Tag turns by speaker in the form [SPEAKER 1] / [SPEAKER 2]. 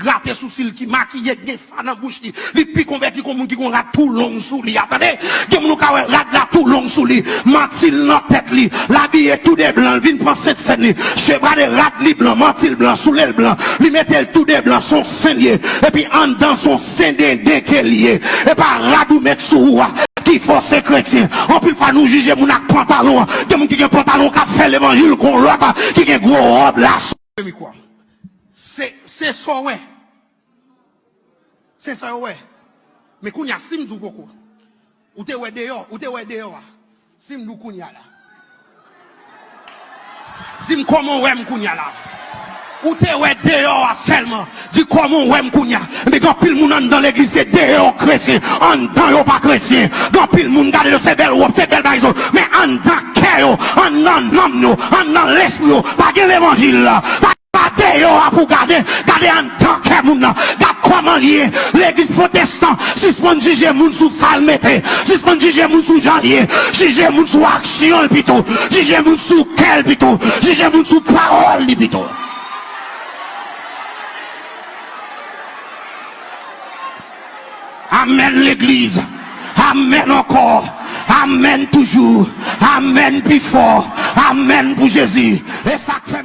[SPEAKER 1] Gratter sous cils qui maquille des fan dans bouche li pi converti comme monde qui gon rat tout long sous li attendez que nous ka rat la tout long sous li mentil dans tête li l'habillé tout des blancs vinn prend cette scène li chebra de rat li blanc mentil blanc sous l'aile blanc li mettait tout des blancs son sein lié et puis en dans son sein d'un qu'elle lié et pas radou mettre sous qui force chrétien on peut pas nous juger mon ak pantalon de monde qui a pantalon qui fait l'évangile qu'on l'autre qui a gros robe là quoi c'est ça ouais. C'est ça ouais. Mais kounya sim du koko. Ou te ouais dehors, Sim du kounya là. Sim comment ouais m'kounya là. Ou te ouais dehors seulement. Dis comment ouais m'kounya. Mais quand pile moun dans l'église c'est dehors chrétien, en dedans yo pas chrétien. Quand pile moun garde de ces belles robes, ces belles bagages, mais en dedans cœur, en dedans l'âme yo, en dedans l'esprit yo, pas que l'évangile là. Pour garder en tant que moun garde comment lié l'église protestante suspend juger moun sous salmete suspend juger moun sous janvier juger moun sous action plutôt juger moun sous quel plutôt juger moun sous parole plutôt amen l'église amen encore amen toujours amen plus fort amen pour Jésus et ça fait